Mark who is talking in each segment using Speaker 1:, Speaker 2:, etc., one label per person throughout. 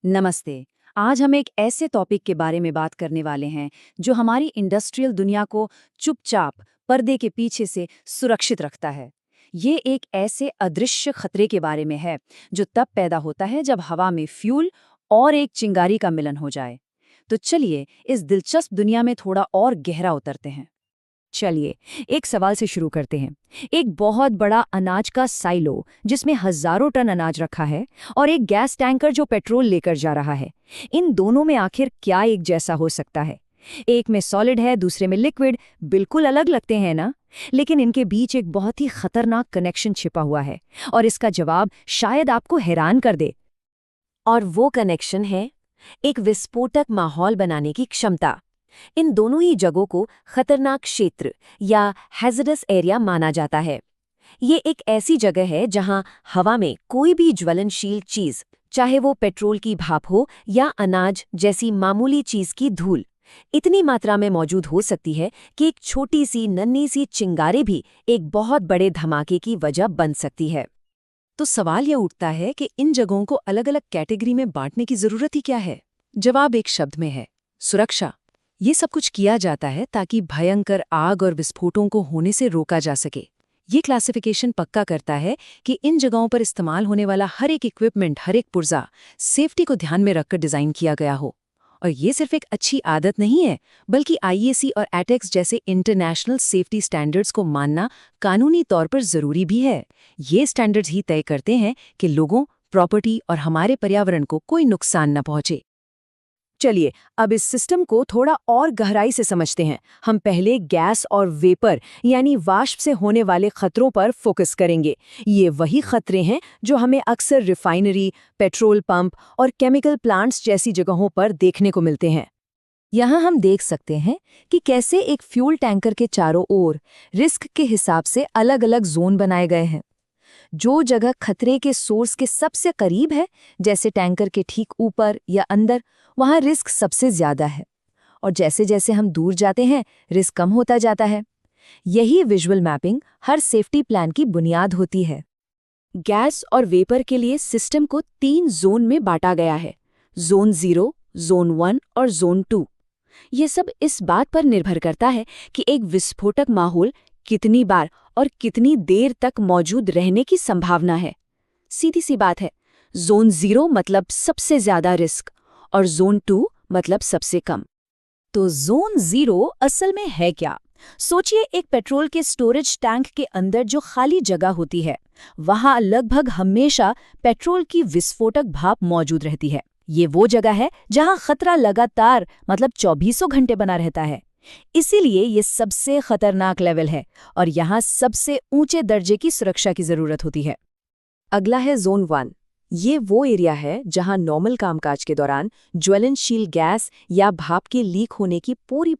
Speaker 1: नमस्ते। आज हम एक ऐसे टॉपिक के बारे में बात करने वाले हैं जो हमारी इंडस्ट्रियल दुनिया को चुपचाप पर्दे के पीछे से सुरक्षित रखता है। ये एक ऐसे अदृश्य खतरे के बारे में है जो तब पैदा होता है जब हवा में फ्यूल और एक चिंगारी का मिलन हो जाए। तो चलिए इस दिलचस्प दुनिया में थोड़ा और गहरा उतरते हैं। चलिए एक सवाल से शुरू करते हैं। एक बहुत बड़ा अनाज का साइलो जिसमें हजारों टन अनाज रखा है और एक गैस टैंकर जो पेट्रोल लेकर जा रहा है, इन दोनों में आखिर क्या एक जैसा हो सकता है? एक में सॉलिड है, दूसरे में लिक्विड। बिल्कुल अलग लगते हैं ना? लेकिन इनके बीच एक बहुत ही खतरनाक कनेक्शन छिपा हुआ है और इसका जवाब शायद आपको हैरान कर दे।
Speaker 2: और वो कनेक्शन है एक विस्फोटक माहौल बनाने की क्षमता। इन दोनों ही जगहों को खतरनाक क्षेत्र या हैजर्डस एरिया माना जाता है। ये एक ऐसी जगह है जहां हवा में कोई भी ज्वलनशील चीज, चाहे वो पेट्रोल की भाप हो या अनाज जैसी मामूली चीज की धूल, इतनी मात्रा में मौजूद हो सकती है कि एक छोटी सी नन्ही सी चिंगारी भी एक बहुत बड़े धमाके की वजह बन सकती है।
Speaker 1: तो सवाल यह उठता है कि इन जगहों को अलग-अलग कैटेगरी में बांटने की जरूरत ही क्या है? जवाब एक शब्द में है: सुरक्षा। ये सब कुछ किया जाता है ताकि भयंकर आग और विस्फोटों को होने से रोका जा सके। ये क्लासिफिकेशन पक्का करता है कि इन जगहों पर इस्तेमाल होने वाला हर एक इक्विपमेंट, हर एक पुर्जा सेफ्टी को ध्यान में रखकर डिजाइन किया गया हो। और ये सिर्फ एक अच्छी आदत नहीं है, बल्कि आईएसी और एटेक्स जैसे इंटरनेशनल सेफ्टी स्टैंडर्ड्स को मानना कानूनी तौर पर जरूरी भी है। ये स्टैंडर्ड्स ही तय करते हैं कि लोगों, प्रॉपर्टी और हमारे पर्यावरण को कोई नुकसान न पहुंचे। चलिए अब इस सिस्टम को थोड़ा और गहराई से समझते हैं। हम पहले गैस और वेपर यानी वाष्प से होने वाले खतरों पर फोकस करेंगे। ये वही खतरे हैं जो हमें अक्सर रिफाइनरी, पेट्रोल पंप और केमिकल प्लांट्स जैसी जगहों पर देखने को मिलते हैं। यहाँ हम देख सकते हैं कि कैसे एक फ्यूल टैंकर के चारों ओर रिस्क के हिसाब से अलग-अलग जोन बनाए गए हैं। जो जगह खतरे के सोर्स के सबसे करीब है, जैसे टैंकर के ठीक ऊपर या अंदर, वहाँ रिस्क सबसे ज्यादा है। और जैसे जैसे हम दूर जाते हैं, रिस्क कम होता जाता है। यही विजुअल मैपिंग हर सेफ्टी प्लान की बुनियाद होती है। गैस और वेपर के लिए सिस्टम को 3 जोन में बांटा गया है: जोन 0, जोन 1 और जोन 2। ये सब इस बात पर निर्भर करता है कि एक विस्फोटक माहौल कितनी बार और कितनी देर तक मौजूद रहने की संभावना है। सीधी सी बात है, जोन 0 मतलब सबसे ज्यादा रिस्क और जोन 2 मतलब सबसे कम। तो जोन 0 असल में है क्या? सोचिए एक पेट्रोल के स्टोरेज टैंक के अंदर जो खाली जगह होती है, वहां लगभग हमेशा पेट्रोल की विस्फोटक भाप मौजूद रहती है। ये वो जगह है जहां खतरा लगातार मतलब 24 घंटे बना रहता है। इसीलिए ये सबसे खतरनाक लेवल है और यहाँ सबसे ऊंचे दर्जे की सुरक्षा की जरूरत होती है। अगला है जोन 1। ये वो एरिया है जहां नॉर्मल कामकाज के दौरान ज्वलनशील गैस या भाप के लीक होने की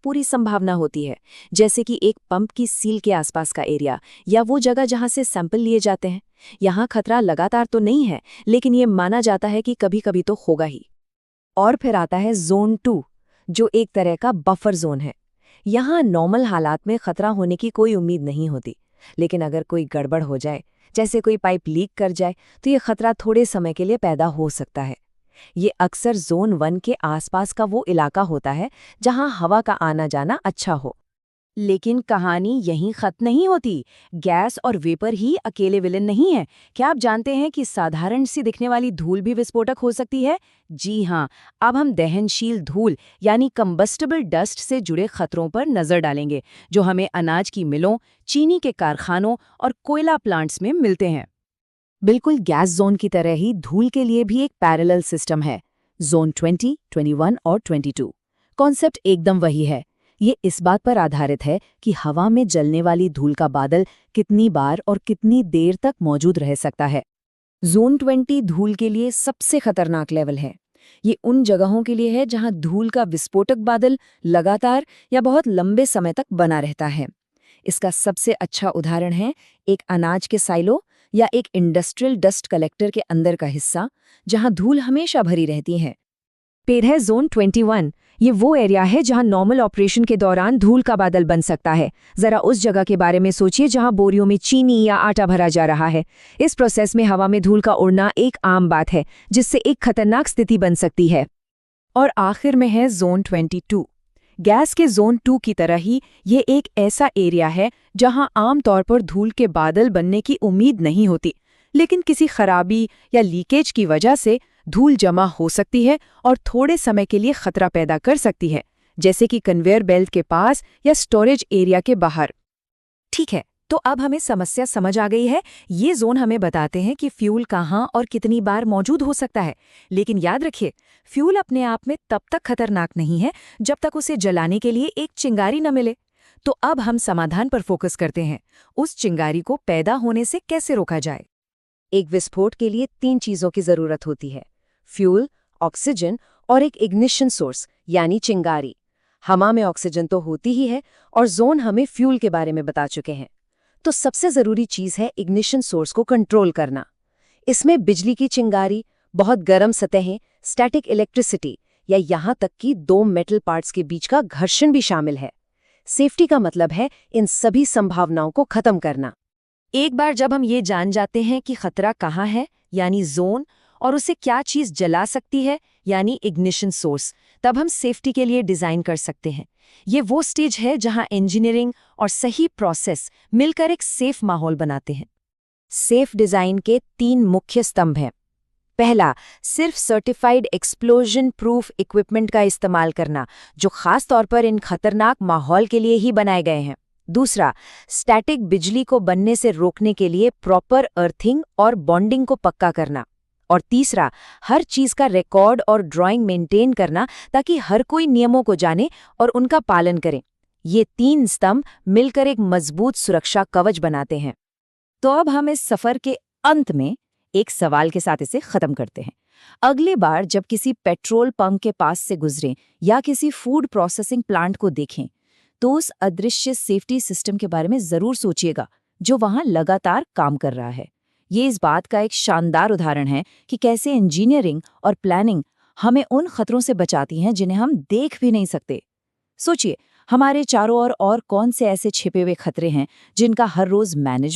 Speaker 1: पूरी संभावना होती है, जैसे कि एक पंप की सील के आसपास का एरिया या वो जगह जहां से सैंपल लिए जाते हैं। यहाँ खतरा लगातार तो नहीं है, लेकिन ये माना जाता है कि कभी-कभी तो होगा ही। और फिर आता है जोन 2, जो एक तरह का बफर जोन है। यहाँ नॉर्मल हालात में खतरा होने की कोई उम्मीद नहीं होती, लेकिन अगर कोई गड़बड़ हो जाए, जैसे कोई पाइप लीक कर जाए, तो ये खतरा थोड़े समय के लिए पैदा हो सकता है। ये अक्सर जोन 1 के आसपास का वो इलाका होता है जहां हवा का आना जाना अच्छा हो। लेकिन कहानी यहीं खत्म नहीं होती। गैस और वेपर ही अकेले विलन नहीं है। क्या आप जानते हैं कि साधारण सी दिखने वाली धूल भी विस्फोटक हो सकती है? जी हाँ, अब हम दहनशील धूल यानी कंबस्टेबल डस्ट से जुड़े खतरों पर नजर डालेंगे, जो हमें अनाज की मिलों, चीनी के कारखानों और कोयला प्लांट्स में मिलते हैं। बिल्कुल गैस जोन की तरह ही धूल के लिए भी एक पैरेलल सिस्टम है, जोन 20, 21 और 22। कॉन्सेप्ट एकदम वही है। ये इस बात पर आधारित है कि हवा में जलने वाली धूल का बादल कितनी बार और कितनी देर तक मौजूद रह सकता है। जोन 20 धूल के लिए सबसे खतरनाक लेवल है। ये उन जगहों के लिए है जहां धूल का विस्फोटक बादल लगातार या बहुत लंबे समय तक बना रहता है। इसका सबसे अच्छा उदाहरण है एक अनाज के साइलो या एक इंडस्ट्रियल डस्ट कलेक्टर के अंदर का हिस्सा, जहां धूल हमेशा भरी रहती है। फिर है जोन 21,
Speaker 2: ये वो एरिया है जहां नॉर्मल ऑपरेशन के दौरान धूल का बादल बन सकता है। जरा उस जगह के बारे में सोचिए जहां बोरियों में चीनी या आटा भरा जा रहा है। इस प्रोसेस में हवा में धूल का उड़ना एक आम बात है, जिससे एक खतरनाक स्थिति बन सकती है।
Speaker 3: और आखिर में है जोन 22। गैस के जोन 2 की तरह ही ये एक ऐसा एरिया है जहां आमतौर पर धूल के बादल बनने की उम्मीद नहीं होती, लेकिन किसी खराबी या लीकेज की वजह से धूल जमा हो सकती है और थोड़े समय के लिए खतरा पैदा कर सकती है, जैसे कि कन्वेयर बेल्ट के पास या स्टोरेज एरिया के बाहर।
Speaker 2: ठीक है, तो अब हमें समस्या समझ आ गई है। ये जोन हमें बताते हैं कि फ्यूल कहाँ और कितनी बार मौजूद हो सकता है। लेकिन याद रखिए, फ्यूल अपने आप में तब तक खतरनाक नहीं है जब तक उसे जलाने के लिए एक चिंगारी न मिले। तो अब हम समाधान पर फोकस करते हैं। उस चिंगारी को पैदा होने से कैसे रोका जाए?
Speaker 1: एक विस्फोट के लिए 3 चीजों की जरूरत होती है: फ्यूल, ऑक्सीजन और एक इग्निशन सोर्स यानी चिंगारी। हवा में ऑक्सीजन तो होती ही है और जोन हमें फ्यूल के बारे में बता चुके हैं। तो सबसे जरूरी चीज है इग्निशन सोर्स को कंट्रोल करना। इसमें बिजली की चिंगारी, बहुत गर्म सतहें, स्टैटिक इलेक्ट्रिसिटी या यहां तक कि 2 मेटल पार्ट्स के बीच का घर्षण भी शामिल है। सेफ्टी का मतलब है इन सभी संभावनाओं को खत्म करना।
Speaker 2: एक बार जब हम ये जान जाते हैं कि खतरा कहाँ है, यानी जोन, और उसे क्या चीज जला सकती है, यानी इग्निशन सोर्स, तब हम सेफ्टी के लिए डिजाइन कर सकते हैं। ये वो स्टेज है जहां इंजीनियरिंग और सही प्रोसेस मिलकर एक सेफ माहौल बनाते हैं। सेफ डिजाइन के 3 मुख्य स्तंभ हैं। पहला, सिर्फ सर्टिफाइड एक्सप्लोजन प्रूफ इक्विपमेंट का इस्तेमाल करना, जो खास तौर पर इन खतरनाक माहौल के लिए ही बनाए गए हैं। दूसरा, स्टैटिक बिजली को बनने से रोकने के लिए प्रॉपर अर्थिंग और बॉन्डिंग को पक्का करना। और तीसरा, हर चीज का रिकॉर्ड और ड्राइंग मेंटेन करना ताकि हर कोई नियमों को जाने और उनका पालन करे। ये 3 स्तंभ मिलकर एक मजबूत सुरक्षा कवच बनाते हैं। तो अब हम इस सफर के अंत में एक सवाल के साथ इसे खत्म करते हैं। अगली बार जब किसी पेट्रोल पंप के पास से गुजरें या किसी फूड प्रोसेसिंग प्लांट को देखें, तो उस अदृश्य सेफ्टी सिस्टम के बारे में जरूर सोचिएगा जो वहां लगातार काम कर रहा है। ये इस बात का एक शानदार उदाहरण है कि कैसे इंजीनियरिंग और प्लानिंग हमें उन खतरों से बचाती हैं जिन्हें हम देख भी नहीं सकते। सोचिए, हमारे चारों ओर और कौन से ऐसे छिपे हुए खतरे हैं जिनका हर रोज मैनेज